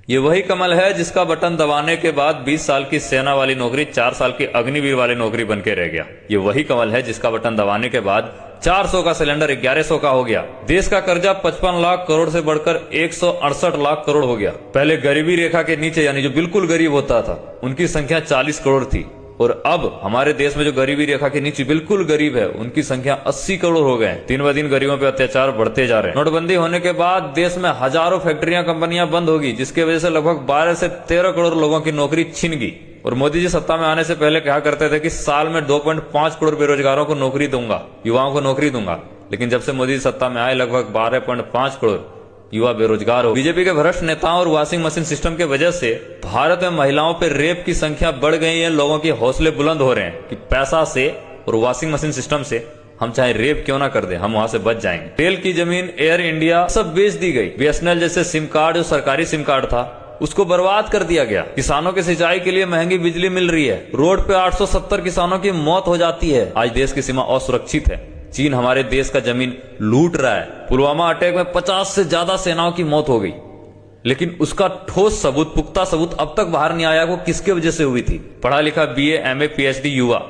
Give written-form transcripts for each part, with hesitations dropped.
ये वही कमल है जिसका बटन दबाने के बाद 20 साल की सेना वाली नौकरी 4 साल की अग्निवीर वाली नौकरी बन के रह गया। ये वही कमल है जिसका बटन दबाने के बाद 400 का सिलेंडर 1100 का हो गया। देश का कर्जा 55 लाख करोड़ से बढ़कर 168 लाख करोड़ हो गया। पहले गरीबी रेखा के नीचे यानी जो बिल्कुल गरीब होता था उनकी संख्या 40 करोड़ थी, और अब हमारे देश में जो गरीबी रेखा के नीचे बिल्कुल गरीब है उनकी संख्या 80 करोड़ हो गए। दिन ब दिन गरीबों पे अत्याचार बढ़ते जा रहे हैं। नोटबंदी होने के बाद देश में हजारों फैक्ट्रियां कंपनियां बंद होगी, जिसकी वजह से लगभग 12 से 13 करोड़ लोगों की नौकरी छिन गई। और मोदी जी सत्ता में आने से पहले कहा करते थे कि साल में 2.5 करोड़ बेरोजगारों को नौकरी दूंगा, युवाओं को नौकरी दूंगा। लेकिन जब से मोदी जी सत्ता में आए लगभग 12.5 करोड़ युवा बेरोजगार हो। बीजेपी के भ्रष्ट नेताओं और वॉशिंग मशीन सिस्टम की वजह से भारत में महिलाओं पर रेप की संख्या बढ़ गई है। लोगों के हौसले बुलंद हो रहे हैं कि पैसा से और वॉशिंग मशीन सिस्टम से हम चाहे रेप क्यों ना कर दें, हम वहां से बच जाएंगे। रेल की जमीन, एयर इंडिया सब बेच दी गई। बीएसएनएल जैसे सिम कार्ड, जो सरकारी सिम कार्ड था, उसको बर्बाद कर दिया गया। किसानों की सिंचाई के लिए महंगी बिजली मिल रही है। रोड पे 870 किसानों की मौत हो जाती है। आज देश की सीमा असुरक्षित है। चीन हमारे देश का जमीन लूट रहा है। पुलवामा अटैक में 50 से ज्यादा सेनाओं की मौत हो गई, लेकिन उसका ठोस सबूत, पुख्ता सबूत अब तक बाहर नहीं आया वो किसके वजह से हुई थी। पढ़ा लिखा बीए, एमए, पीएचडी युवा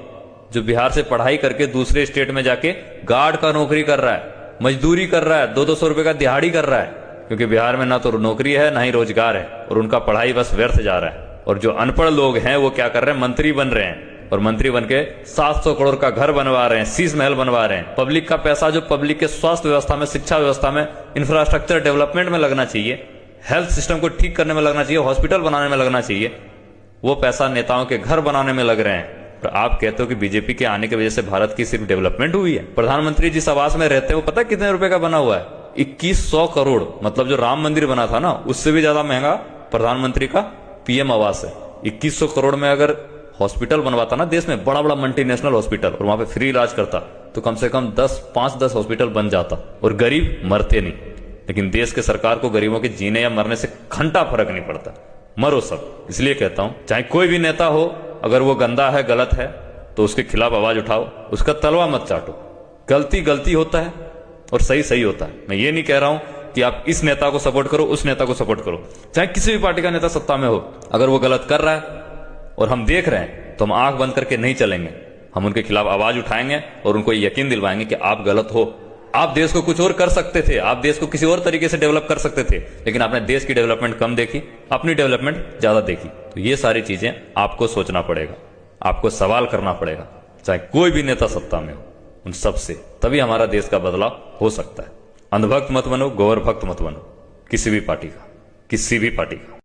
जो बिहार से पढ़ाई करके दूसरे स्टेट में जाके गार्ड का नौकरी कर रहा है, मजदूरी कर रहा है, 200 रुपए का दिहाड़ी कर रहा है, क्योंकि बिहार में ना तो नौकरी है ना ही रोजगार है, और उनका पढ़ाई बस व्यर्थ जा रहा है। और जो अनपढ़ लोग हैं वो क्या कर रहे हैं, मंत्री बन रहे हैं, और मंत्री बनके 700 करोड़ का घर बनवा रहे हैं, शीश महल बनवा रहे हैं। पब्लिक का पैसा जो पब्लिक के स्वास्थ्य व्यवस्था में, शिक्षा व्यवस्था में, इंफ्रास्ट्रक्चर डेवलपमेंट में लगना चाहिए, हेल्थ सिस्टम को ठीक करने में लगना चाहिए, हॉस्पिटल बनाने में लगना चाहिए, वो पैसा नेताओं के घर बनाने में लग रहे हैं। और आप कहते हो कि बीजेपी के आने की वजह से भारत की सिर्फ डेवलपमेंट हुई है। प्रधानमंत्री जिस आवास में रहते हैं वो पता कितने रुपए का बना हुआ है? 2100 करोड़। मतलब जो राम मंदिर बना था ना, उससे भी ज्यादा महंगा प्रधानमंत्री का पीएम आवास है। 2100 करोड़ में अगर हॉस्पिटल बनवाता ना देश में, बड़ा बड़ा मल्टीनेशनल हॉस्पिटल, और वहां पे फ्री इलाज करता, तो कम से कम 5-10 हॉस्पिटल बन जाता और गरीब मरते नहीं। लेकिन देश के सरकार को गरीबों के जीने या मरने से घंटा फर्क नहीं पड़ता, मरो सब। इसलिए कहता हूं, चाहे कोई भी नेता हो, अगर वो गंदा है, गलत है, तो उसके खिलाफ आवाज उठाओ, उसका तलवा मत चाटो। गलती गलती होता है और सही सही होता है। मैं ये नहीं कह रहा हूं कि आप इस नेता को सपोर्ट करो, उस नेता को सपोर्ट करो। चाहे किसी भी पार्टी का नेता सत्ता में हो, अगर वो गलत कर रहा है और हम देख रहे हैं, तो हम आंख बंद करके नहीं चलेंगे। हम उनके खिलाफ आवाज उठाएंगे और उनको यकीन दिलवाएंगे कि आप गलत हो। आप देश को कुछ और कर सकते थे, आप देश को किसी और तरीके से डेवलप कर सकते थे, लेकिन आपने देश की डेवलपमेंट कम देखी, अपनी डेवलपमेंट ज्यादा देखी। तो ये सारी चीजें आपको सोचना पड़ेगा, आपको सवाल करना पड़ेगा, चाहे कोई भी नेता सत्ता में हो, उन सबसे। तभी हमारा देश का बदलाव हो सकता है। अंधभक्त मत बनो, गौर भक्त मत बनो, किसी भी पार्टी का, किसी भी पार्टी का।